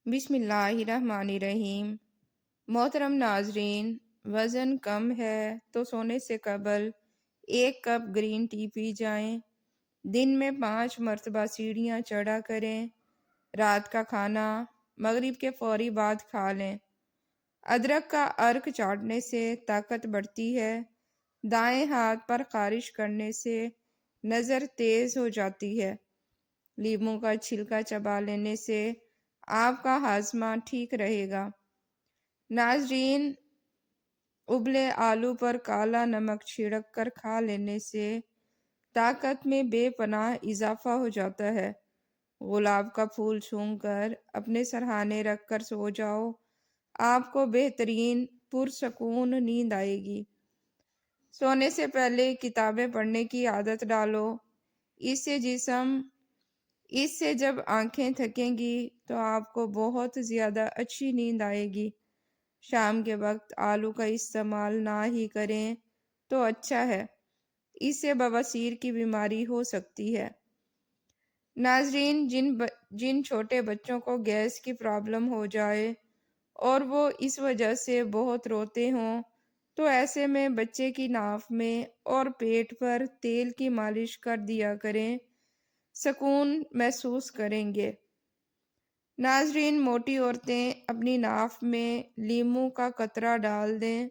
بسم اللہ الرحمن الرحیم۔ محترم ناظرین، وزن کم ہے تو سونے سے قبل 1 کپ گرین ٹی پی جائیں۔ دن میں 5 مرتبہ سیڑھیاں چڑھا کریں۔ رات کا کھانا مغرب کے فوری بعد کھا لیں۔ ادرک کا عرق چاٹنے سے طاقت بڑھتی ہے۔ دائیں ہاتھ پر خارش کرنے سے نظر تیز ہو جاتی ہے۔ لیموں کا چھلکا چبا لینے سے آپ کا ہاضمہ ٹھیک رہے گا۔ ناظرین، ابلے آلو پر کالا نمک چھڑک کر کھا لینے سے طاقت میں بے پناہ اضافہ ہو جاتا ہے۔ گلاب کا پھول چھون کر اپنے سرہانے رکھ کر سو جاؤ، آپ کو بہترین پرسکون نیند آئے گی۔ سونے سے پہلے کتابیں پڑھنے کی عادت ڈالو، اس سے جب آنکھیں تھکیں گی تو آپ کو بہت زیادہ اچھی نیند آئے گی۔ شام کے وقت آلو کا استعمال نہ ہی کریں تو اچھا ہے، اس سے بواسیر کی بیماری ہو سکتی ہے۔ ناظرین، جن چھوٹے بچوں کو گیس کی پرابلم ہو جائے اور وہ اس وجہ سے بہت روتے ہوں تو ایسے میں بچے کی ناف میں اور پیٹ پر تیل کی مالش کر دیا کریں، سکون محسوس کریں گے۔ ناظرین، موٹی عورتیں اپنی ناف میں لیموں کا قطرہ ڈال دیں،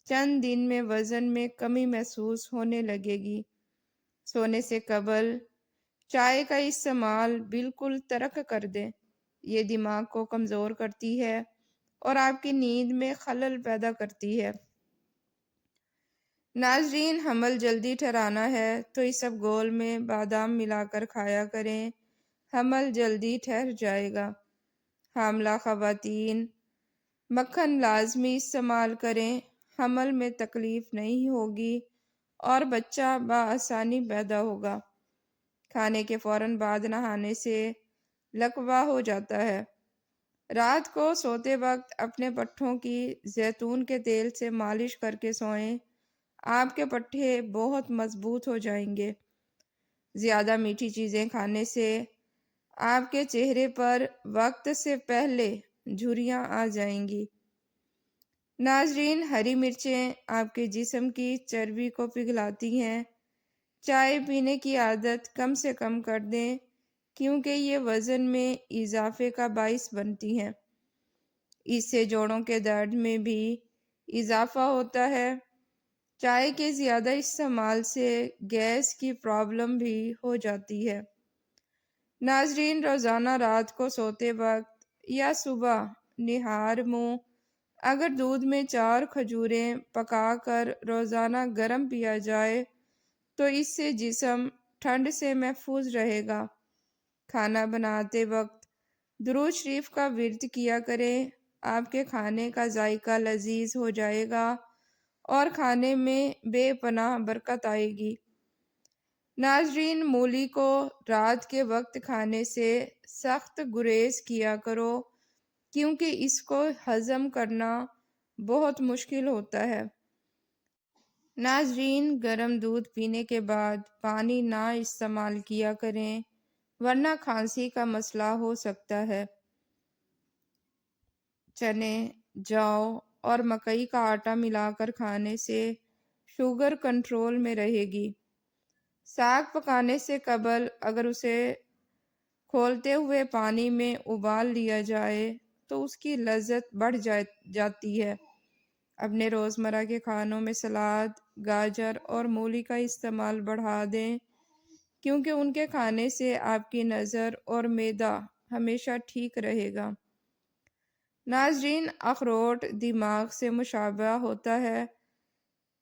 چند دن میں وزن میں کمی محسوس ہونے لگے گی۔ سونے سے قبل چائے کا استعمال بالکل ترک کر دیں، یہ دماغ کو کمزور کرتی ہے اور آپ کی نیند میں خلل پیدا کرتی ہے۔ ناظرین، حمل جلدی ٹھہرانا ہے تو اسبگول میں بادام ملا کر کھایا کریں، حمل جلدی ٹھہر جائے گا۔ حاملہ خواتین مکھن لازمی استعمال کریں، حمل میں تکلیف نہیں ہوگی اور بچہ بآسانی پیدا ہوگا۔ کھانے کے فوراً بعد نہانے سے لکوہ ہو جاتا ہے۔ رات کو سوتے وقت اپنے پٹھوں کی زیتون کے تیل سے مالش کر کے سوئیں، آپ کے پٹھے بہت مضبوط ہو جائیں گے۔ زیادہ میٹھی چیزیں کھانے سے آپ کے چہرے پر وقت سے پہلے جھریاں آ جائیں گی۔ ناظرین، ہری مرچیں آپ کے جسم کی چربی کو پگھلاتی ہیں۔ چائے پینے کی عادت کم سے کم کر دیں کیونکہ یہ وزن میں اضافے کا باعث بنتی ہیں۔ اس سے جوڑوں کے درد میں بھی اضافہ ہوتا ہے۔ چائے کے زیادہ استعمال سے گیس کی پرابلم بھی ہو جاتی ہے۔ ناظرین، روزانہ رات کو سوتے وقت یا صبح نہار منہ اگر دودھ میں 4 کھجوریں پکا کر روزانہ گرم پیا جائے تو اس سے جسم ٹھنڈ سے محفوظ رہے گا۔ کھانا بناتے وقت درود شریف کا ورد کیا کریں، آپ کے کھانے کا ذائقہ لذیذ ہو جائے گا اور کھانے میں بے پناہ برکت آئے گی۔ ناظرین، مولی کو رات کے وقت کھانے سے سخت گریز کیا کرو کیونکہ اس کو ہضم کرنا بہت مشکل ہوتا ہے۔ ناظرین، گرم دودھ پینے کے بعد پانی نہ استعمال کیا کریں ورنہ کھانسی کا مسئلہ ہو سکتا ہے۔ چنے، جو اور مکئی کا آٹا ملا کر کھانے سے شوگر کنٹرول میں رہے گی۔ ساگ پکانے سے قبل اگر اسے کھولتے ہوئے پانی میں ابال لیا جائے تو اس کی لذت بڑھ جاتی ہے۔ اپنے روزمرہ کے کھانوں میں سلاد، گاجر اور مولی کا استعمال بڑھا دیں کیونکہ ان کے کھانے سے آپ کی نظر اور معدہ ہمیشہ ٹھیک رہے گا۔ ناظرین، اخروٹ دماغ سے مشابہ ہوتا ہے،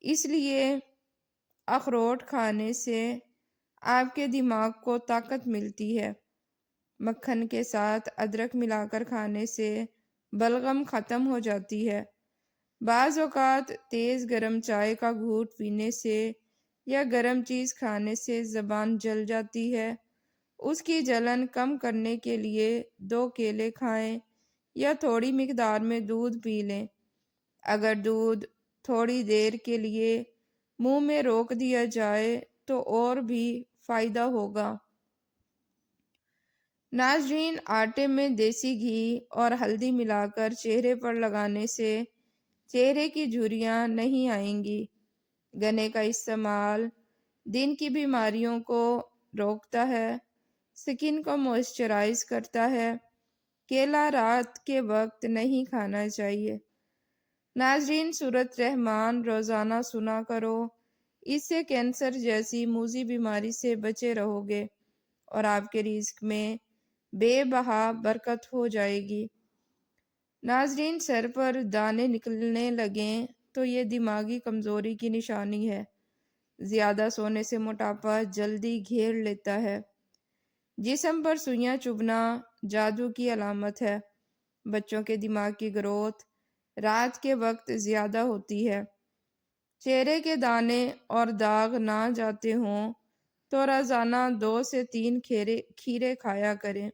اس لیے اخروٹ کھانے سے آپ کے دماغ کو طاقت ملتی ہے۔ مکھن کے ساتھ ادرک ملا کر کھانے سے بلغم ختم ہو جاتی ہے۔ بعض اوقات تیز گرم چائے کا گھونٹ پینے سے یا گرم چیز کھانے سے زبان جل جاتی ہے۔ اس کی جلن کم کرنے کے لیے 2 کیلے کھائیں یا تھوڑی مقدار میں دودھ پی لیں۔ اگر دودھ تھوڑی دیر کے لیے منہ میں روک دیا جائے تو اور بھی فائدہ ہوگا۔ ناظرین، آٹے میں دیسی گھی اور ہلدی ملا کر چہرے پر لگانے سے چہرے کی جھریاں نہیں آئیں گی۔ گنے کا استعمال دن کی بیماریوں کو روکتا ہے، سکن کو موئسچرائز کرتا ہے۔ کیلا رات کے وقت نہیں کھانا چاہیے۔ ناظرین، سورۃ رحمان روزانہ سنا کرو، اس سے کینسر جیسی موذی بیماری سے بچے رہو گے اور آپ کے رزق میں بے بہا برکت ہو جائے گی۔ ناظرین، سر پر دانے نکلنے لگیں تو یہ دماغی کمزوری کی نشانی ہے۔ زیادہ سونے سے موٹاپا جلدی گھیر لیتا ہے۔ جسم پر سوئیاں چبھنا جادو کی علامت ہے۔ بچوں کے دماغ کی گروتھ رات کے وقت زیادہ ہوتی ہے۔ چہرے کے دانے اور داغ نہ جاتے ہوں تو روزانہ 2 سے 3 کھیرے کھایا کریں۔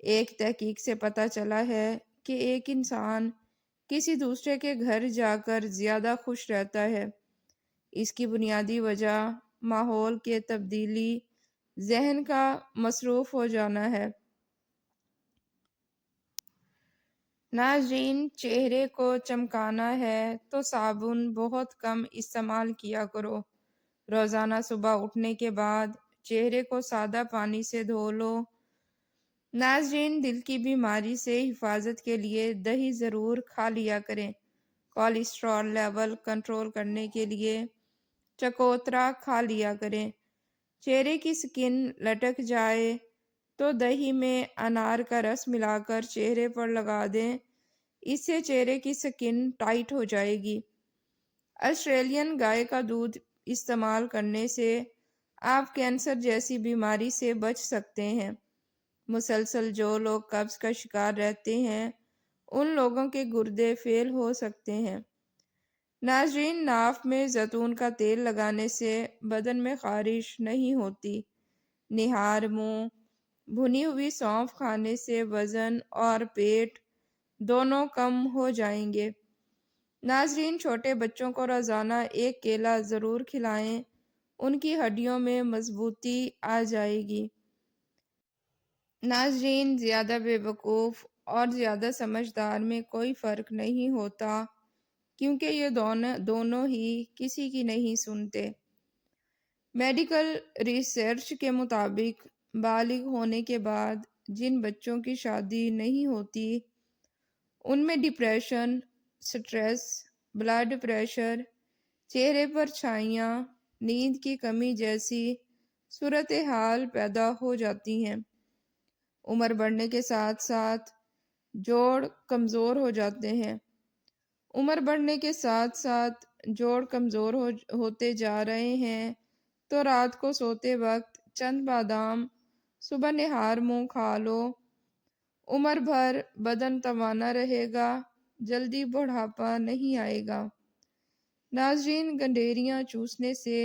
ایک تحقیق سے پتہ چلا ہے کہ ایک انسان کسی دوسرے کے گھر جا کر زیادہ خوش رہتا ہے۔ اس کی بنیادی وجہ ماحول کے تبدیلی، ذہن کا مصروف ہو جانا ہے۔ ناظرین، چہرے کو چمکانا ہے تو صابن بہت کم استعمال کیا کرو۔ روزانہ صبح اٹھنے کے بعد چہرے کو سادہ پانی سے دھو لو۔ ناظرین، دل کی بیماری سے حفاظت کے لیے دہی ضرور کھا لیا کریں۔ کولیسٹرول لیول کنٹرول کرنے کے لیے چکوترا کھا لیا کریں۔ چہرے کی سکن لٹک جائے تو دہی میں انار کا رس ملا کر چہرے پر لگا دیں، اس سے چہرے کی سکن ٹائٹ ہو جائے گی۔ آسٹریلین گائے کا دودھ استعمال کرنے سے آپ کینسر جیسی بیماری سے بچ سکتے ہیں۔ مسلسل جو لوگ قبض کا شکار رہتے ہیں ان لوگوں کے گردے فیل ہو سکتے ہیں۔ ناظرین، ناف میں زیتون کا تیل لگانے سے بدن میں خارش نہیں ہوتی۔ نہار منہ بھنی ہوئی سونف کھانے سے وزن اور پیٹ دونوں کم ہو جائیں گے۔ ناظرین، چھوٹے بچوں کو روزانہ ایک کیلا ضرور کھلائیں، ان کی ہڈیوں میں مضبوطی آ جائے گی۔ ناظرین، زیادہ بے وقوف اور زیادہ سمجھدار میں کوئی فرق نہیں ہوتا، کیونکہ یہ دونوں ہی کسی کی نہیں سنتے۔ میڈیکل ریسرچ کے مطابق بالغ ہونے کے بعد جن بچوں کی شادی نہیں ہوتی ان میں ڈپریشن، سٹریس، بلڈ پریشر، چہرے پر چھائیاں، نیند کی کمی جیسی صورتحال پیدا ہو جاتی ہیں۔ عمر بڑھنے کے ساتھ ساتھ جوڑ کمزور ہو جاتے ہیں۔ عمر بڑھنے کے ساتھ ساتھ جوڑ کمزور ہوتے جا رہے ہیں تو رات کو سوتے وقت چند بادام صبح نہار منہ کھا لو۔ عمر بھر بدن توانا رہے گا، جلدی بڑھاپا نہیں آئے گا۔ ناظرین، گنڈیریاں چوسنے سے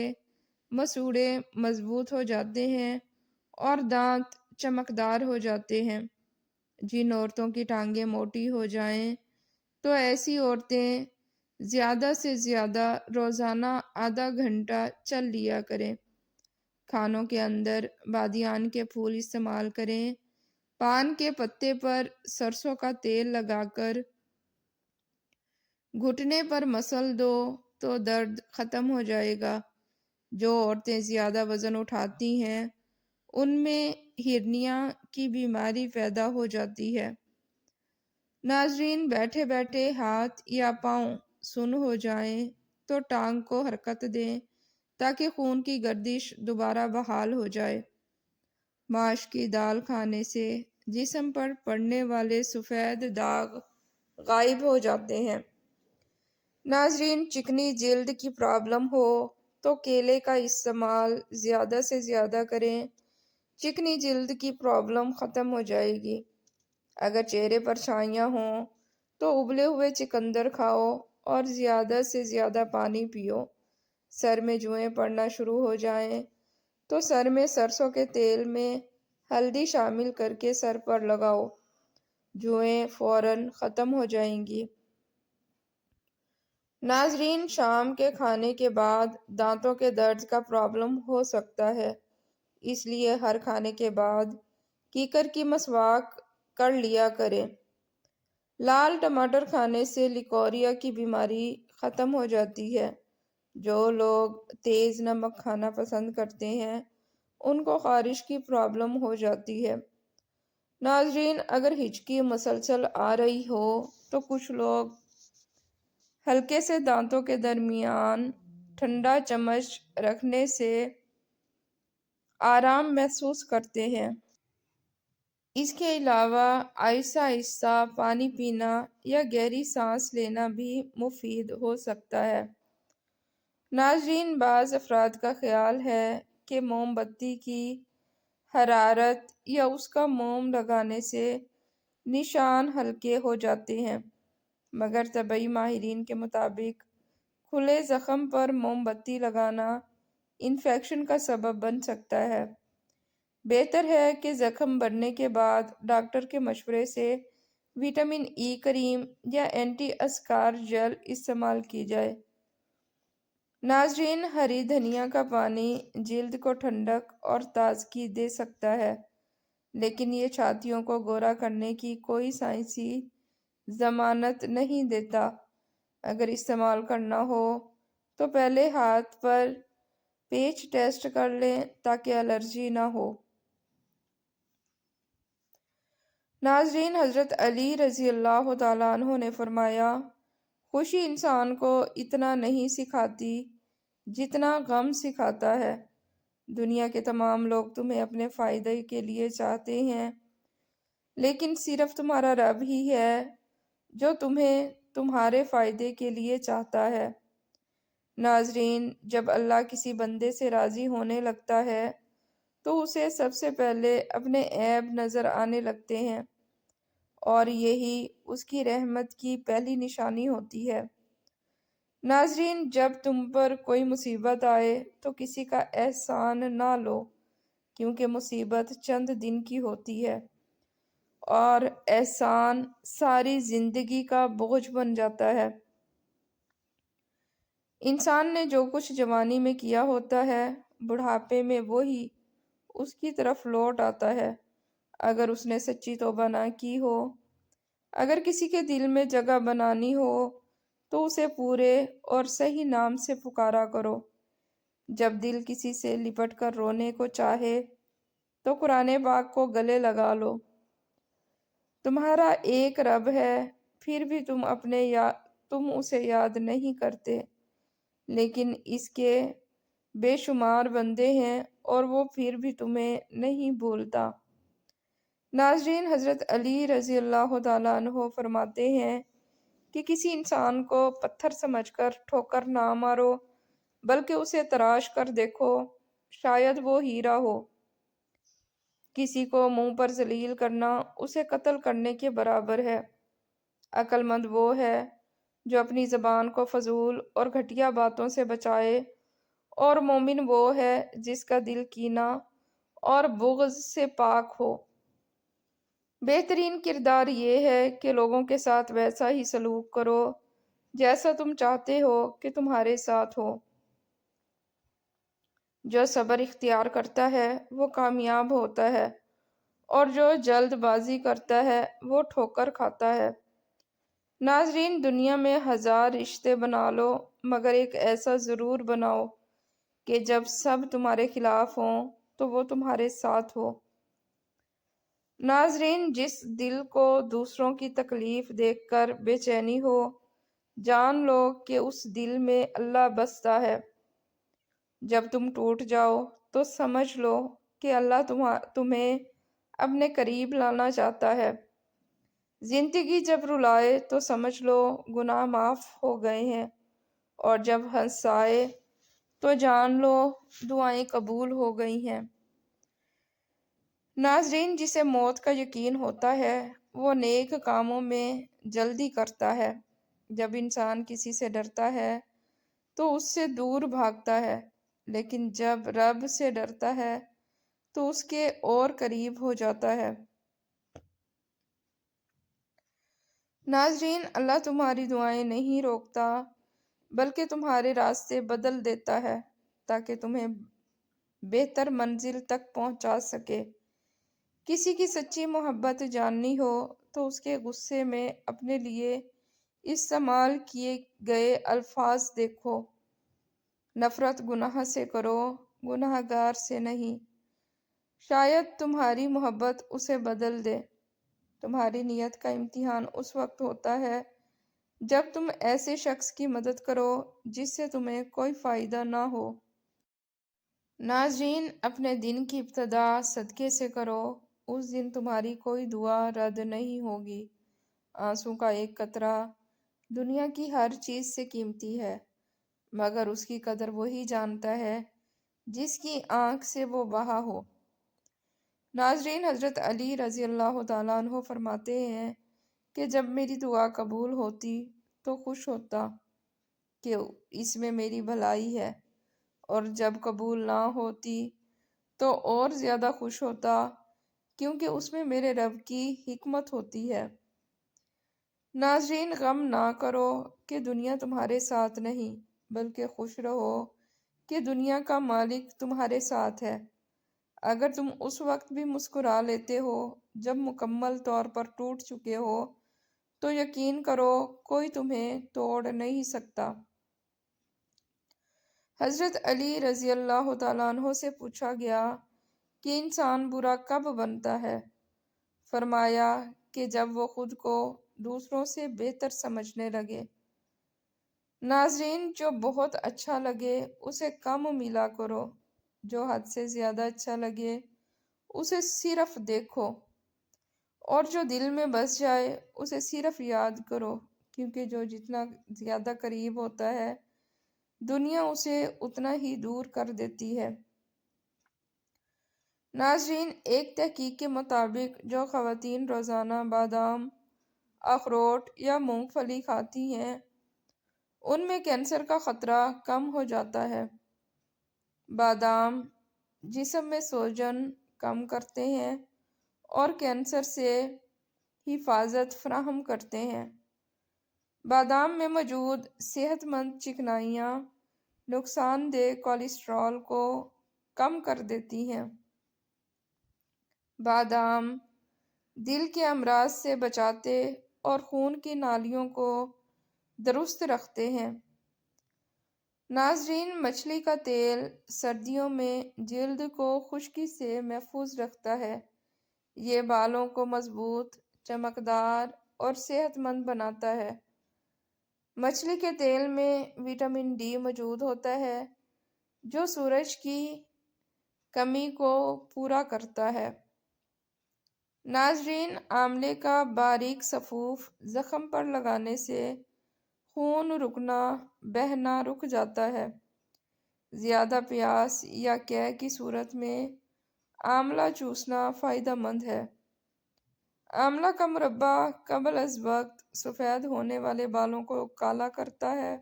مسوڑھے مضبوط ہو جاتے ہیں اور دانت چمکدار ہو جاتے ہیں۔ جن عورتوں کی ٹانگیں موٹی ہو جائیں تو ایسی عورتیں زیادہ سے زیادہ روزانہ آدھا گھنٹہ چل لیا کریں۔ کھانوں کے اندر بادیان کے پھول استعمال کریں۔ پان کے پتے پر سرسوں کا تیل لگا کر گھٹنے پر مسل دو تو درد ختم ہو جائے گا۔ جو عورتیں زیادہ وزن اٹھاتی ہیں ان میں ہرنیا کی بیماری پیدا ہو جاتی ہے۔ ناظرین، بیٹھے بیٹھے ہاتھ یا پاؤں سن ہو جائیں تو ٹانگ کو حرکت دیں تاکہ خون کی گردش دوبارہ بحال ہو جائے۔ ماش کی دال کھانے سے جسم پر پڑنے والے سفید داغ غائب ہو جاتے ہیں۔ ناظرین، چکنی جلد کی پرابلم ہو تو کیلے کا استعمال زیادہ سے زیادہ کریں، چکنی جلد کی پرابلم ختم ہو جائے گی۔ اگر چہرے پر چھائیاں ہوں تو ابلے ہوئے چقندر کھاؤ اور زیادہ سے زیادہ پانی پیو۔ سر میں جوئیں پڑنا شروع ہو جائیں تو سر میں سرسوں کے تیل میں ہلدی شامل کر کے سر پر لگاؤ، جوئیں فوراً ختم ہو جائیں گی۔ ناظرین، شام کے کھانے کے بعد دانتوں کے درد کا پرابلم ہو سکتا ہے، اس لیے ہر کھانے کے بعد کیکر کی مسواک کر لیا کریں۔ لال ٹماٹر کھانے سے لیکوریا کی بیماری ختم ہو جاتی ہے۔ جو لوگ تیز نمک کھانا پسند کرتے ہیں ان کو خارش کی پرابلم ہو جاتی ہے۔ ناظرین، اگر ہچکی مسلسل آ رہی ہو تو کچھ لوگ ہلکے سے دانتوں کے درمیان ٹھنڈا چمچ رکھنے سے آرام محسوس کرتے ہیں۔ اس کے علاوہ آہستہ آہستہ پانی پینا یا گہری سانس لینا بھی مفید ہو سکتا ہے۔ ناظرین، بعض افراد کا خیال ہے کہ موم بتی کی حرارت یا اس کا موم لگانے سے نشان ہلکے ہو جاتے ہیں، مگر طبی ماہرین کے مطابق کھلے زخم پر موم بتی لگانا انفیکشن کا سبب بن سکتا ہے۔ بہتر ہے کہ زخم بھرنے کے بعد ڈاکٹر کے مشورے سے وٹامن ای کریم یا اینٹی اسکار جیل استعمال کی جائے۔ ناظرین، ہری دھنیا کا پانی جلد کو ٹھنڈک اور تازگی دے سکتا ہے، لیکن یہ چھاتیوں کو گورا کرنے کی کوئی سائنسی ضمانت نہیں دیتا۔ اگر استعمال کرنا ہو تو پہلے ہاتھ پر پیچ ٹیسٹ کر لیں تاکہ الرجی نہ ہو۔ ناظرین، حضرت علی رضی اللہ تعالیٰ عنہ نے فرمایا، خوشی انسان کو اتنا نہیں سکھاتی جتنا غم سکھاتا ہے۔ دنیا کے تمام لوگ تمہیں اپنے فائدے کے لیے چاہتے ہیں، لیکن صرف تمہارا رب ہی ہے جو تمہیں تمہارے فائدے کے لیے چاہتا ہے۔ ناظرین، جب اللہ کسی بندے سے راضی ہونے لگتا ہے تو اسے سب سے پہلے اپنے عیب نظر آنے لگتے ہیں، اور یہی اس کی رحمت کی پہلی نشانی ہوتی ہے۔ ناظرین، جب تم پر کوئی مصیبت آئے تو کسی کا احسان نہ لو، کیونکہ مصیبت چند دن کی ہوتی ہے اور احسان ساری زندگی کا بوجھ بن جاتا ہے۔ انسان نے جو کچھ جوانی میں کیا ہوتا ہے، بڑھاپے میں وہی اس کی طرف لوٹ آتا ہے، اگر اس نے سچی توبہ نہ کی ہو۔ اگر کسی کے دل میں جگہ بنانی ہو تو اسے پورے اور صحیح نام سے پکارا کرو۔ جب دل کسی سے لپٹ کر رونے کو چاہے تو قرآن پاک کو گلے لگا لو۔ تمہارا ایک رب ہے، پھر بھی تم اسے یاد نہیں کرتے، لیکن اس کے بے شمار بندے ہیں اور وہ پھر بھی تمہیں نہیں بھولتا۔ ناظرین، حضرت علی رضی اللہ تعالیٰ عنہ فرماتے ہیں کہ کسی انسان کو پتھر سمجھ کر ٹھوکر نہ مارو، بلکہ اسے تراش کر دیکھو، شاید وہ ہیرا ہو۔ کسی کو منہ پر ذلیل کرنا اسے قتل کرنے کے برابر ہے۔ عقل مند وہ ہے جو اپنی زبان کو فضول اور گھٹیا باتوں سے بچائے، اور مومن وہ ہے جس کا دل کینہ اور بغض سے پاک ہو۔ بہترین کردار یہ ہے کہ لوگوں کے ساتھ ویسا ہی سلوک کرو جیسا تم چاہتے ہو کہ تمہارے ساتھ ہو۔ جو صبر اختیار کرتا ہے وہ کامیاب ہوتا ہے، اور جو جلد بازی کرتا ہے وہ ٹھوکر کھاتا ہے۔ ناظرین، دنیا میں 1000 رشتے بنا لو، مگر ایک ایسا ضرور بناؤ کہ جب سب تمہارے خلاف ہوں تو وہ تمہارے ساتھ ہو۔ ناظرین، جس دل کو دوسروں کی تکلیف دیکھ کر بے چینی ہو، جان لو کہ اس دل میں اللہ بستا ہے۔ جب تم ٹوٹ جاؤ تو سمجھ لو کہ اللہ تمہیں اپنے قریب لانا چاہتا ہے۔ زندگی جب رلائے تو سمجھ لو گناہ معاف ہو گئے ہیں، اور جب ہنسائے تو جان لو دعائیں قبول ہو گئی ہیں۔ ناظرین، جسے موت کا یقین ہوتا ہے وہ نیک کاموں میں جلدی کرتا ہے۔ جب انسان کسی سے ڈرتا ہے تو اس سے دور بھاگتا ہے، لیکن جب رب سے ڈرتا ہے تو اس کے اور قریب ہو جاتا ہے۔ ناظرین، اللہ تمہاری دعائیں نہیں روکتا، بلکہ تمہارے راستے بدل دیتا ہے تاکہ تمہیں بہتر منزل تک پہنچا سکے۔ کسی کی سچی محبت جاننی ہو تو اس کے غصے میں اپنے لیے استعمال کیے گئے الفاظ دیکھو۔ نفرت گناہ سے کرو، گناہ گار سے نہیں۔ شاید تمہاری محبت اسے بدل دے۔ تمہاری نیت کا امتحان اس وقت ہوتا ہے جب تم ایسے شخص کی مدد کرو جس سے تمہیں کوئی فائدہ نہ ہو۔ ناظرین، اپنے دن کی ابتدا صدقے سے کرو، اس دن تمہاری کوئی دعا رد نہیں ہوگی۔ آنسوں کا ایک قطرہ دنیا کی ہر چیز سے قیمتی ہے، مگر اس کی قدر وہی جانتا ہے جس کی آنکھ سے وہ بہا ہو۔ ناظرین، حضرت علی رضی اللہ تعالیٰ عنہ فرماتے ہیں کہ جب میری دعا قبول ہوتی تو خوش ہوتا کہ اس میں میری بھلائی ہے، اور جب قبول نہ ہوتی تو اور زیادہ خوش ہوتا کیونکہ اس میں میرے رب کی حکمت ہوتی ہے۔ ناظرین، غم نہ کرو کہ دنیا تمہارے ساتھ نہیں، بلکہ خوش رہو کہ دنیا کا مالک تمہارے ساتھ ہے۔ اگر تم اس وقت بھی مسکرا لیتے ہو جب مکمل طور پر ٹوٹ چکے ہو تو یقین کرو کوئی تمہیں توڑ نہیں سکتا۔ حضرت علی رضی اللہ تعالیٰ عنہ سے پوچھا گیا کہ انسان برا کب بنتا ہے؟ فرمایا کہ جب وہ خود کو دوسروں سے بہتر سمجھنے لگے۔ ناظرین، جو بہت اچھا لگے اسے کم ملا کرو، جو حد سے زیادہ اچھا لگے اسے صرف دیکھو، اور جو دل میں بس جائے اسے صرف یاد کرو، کیونکہ جو جتنا زیادہ قریب ہوتا ہے دنیا اسے اتنا ہی دور کر دیتی ہے۔ ناظرین، ایک تحقیق کے مطابق جو خواتین روزانہ بادام، اخروٹ یا مونگ پھلی کھاتی ہیں ان میں کینسر کا خطرہ کم ہو جاتا ہے۔ بادام جسم میں سوجن کم کرتے ہیں اور کینسر سے حفاظت فراہم کرتے ہیں۔ بادام میں موجود صحت مند چکنائیاں نقصان دہ کولیسٹرول کو کم کر دیتی ہیں۔ بادام دل کے امراض سے بچاتے اور خون کی نالیوں کو درست رکھتے ہیں۔ ناظرین، مچھلی کا تیل سردیوں میں جلد کو خشکی سے محفوظ رکھتا ہے۔ یہ بالوں کو مضبوط، چمکدار اور صحت مند بناتا ہے۔ مچھلی کے تیل میں وٹامن ڈی موجود ہوتا ہے جو سورج کی کمی کو پورا کرتا ہے۔ ناظرین، آملے کا باریک سفوف زخم پر لگانے سے خون بہنا رک جاتا ہے۔ زیادہ پیاس یا قے کی صورت میں آملہ چوسنا فائدہ مند ہے۔ آملہ کا مربع قبل از وقت سفید ہونے والے بالوں کو کالا کرتا ہے۔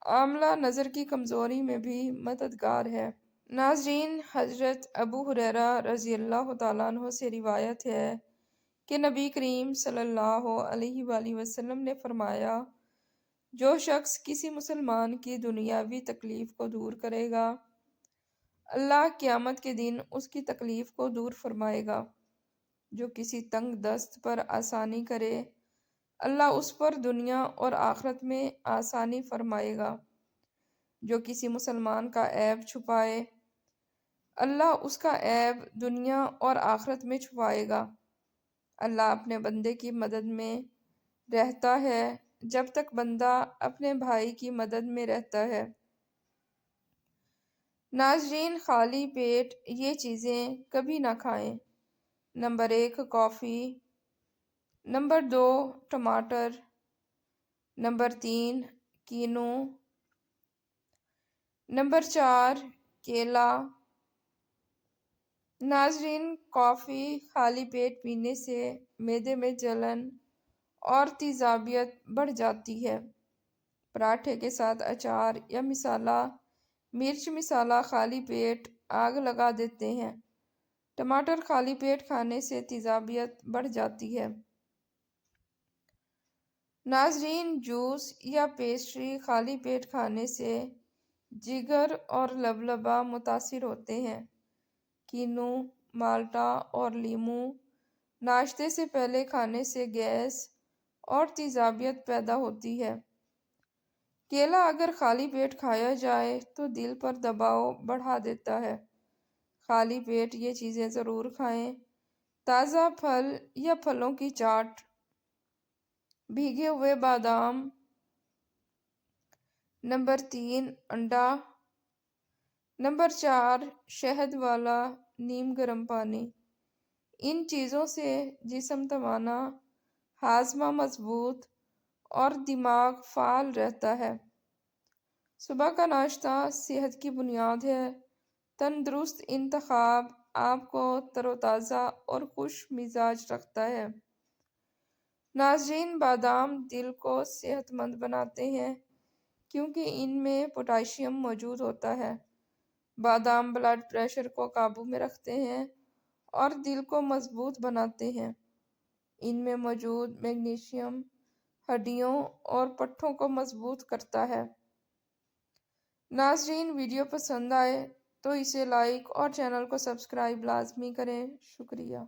آملہ نظر کی کمزوری میں بھی مددگار ہے۔ ناظرین، حضرت ابو ہریرہ رضی اللہ تعالیٰ عنہ سے روایت ہے کہ نبی کریم صلی اللہ علیہ وآلہ وسلم نے فرمایا، جو شخص کسی مسلمان کی دنیاوی تکلیف کو دور کرے گا اللہ قیامت کے دن اس کی تکلیف کو دور فرمائے گا۔ جو کسی تنگ دست پر آسانی کرے اللہ اس پر دنیا اور آخرت میں آسانی فرمائے گا۔ جو کسی مسلمان کا عیب چھپائے اللہ اس کا عیب دنیا اور آخرت میں چھپائے گا۔ اللہ اپنے بندے کی مدد میں رہتا ہے جب تک بندہ اپنے بھائی کی مدد میں رہتا ہے۔ ناظرین، خالی پیٹ یہ چیزیں کبھی نہ کھائیں۔ نمبر 1 کافی، نمبر 2 ٹماٹر، نمبر 3 کینو، نمبر 4 کیلا۔ ناظرین، کافی خالی پیٹ پینے سے معدے میں جلن اور تیزابیت بڑھ جاتی ہے۔ پراٹھے کے ساتھ اچار یا مرچ مسالہ خالی پیٹ آگ لگا دیتے ہیں۔ ٹماٹر خالی پیٹ کھانے سے تیزابیت بڑھ جاتی ہے۔ ناظرین، جوس یا پیسٹری خالی پیٹ کھانے سے جگر اور لبلبہ متاثر ہوتے ہیں۔ کینو مالٹا اور لیمو ناشتے سے پہلے کھانے سے گیس اور تیزابیت پیدا ہوتی ہے۔ کیلا اگر خالی پیٹ کھایا جائے تو دل پر دباؤ بڑھا دیتا ہے۔ خالی پیٹ یہ چیزیں ضرور کھائیں: تازہ پھل یا پھلوں کی چاٹ، بھیگے ہوئے بادام۔ نمبر 3، انڈا۔ نمبر 4، شہد والا نیم گرم پانی۔ ان چیزوں سے جسم توانا، ہاضمہ مضبوط اور دماغ فعال رہتا ہے۔ صبح کا ناشتہ صحت کی بنیاد ہے۔ تندرست انتخاب آپ کو تر و تازہ اور خوش مزاج رکھتا ہے۔ ناظرین، بادام دل کو صحت مند بناتے ہیں کیونکہ ان میں پوٹاشیم موجود ہوتا ہے۔ بادام بلڈ پریشر کو قابو میں رکھتے ہیں اور دل کو مضبوط بناتے ہیں۔ ان میں موجود میگنیشیم ہڈیوں اور پٹھوں کو مضبوط کرتا ہے۔ ناظرین، ویڈیو پسند آئے تو اسے لائک اور چینل کو سبسکرائب لازمی کریں۔ شکریہ۔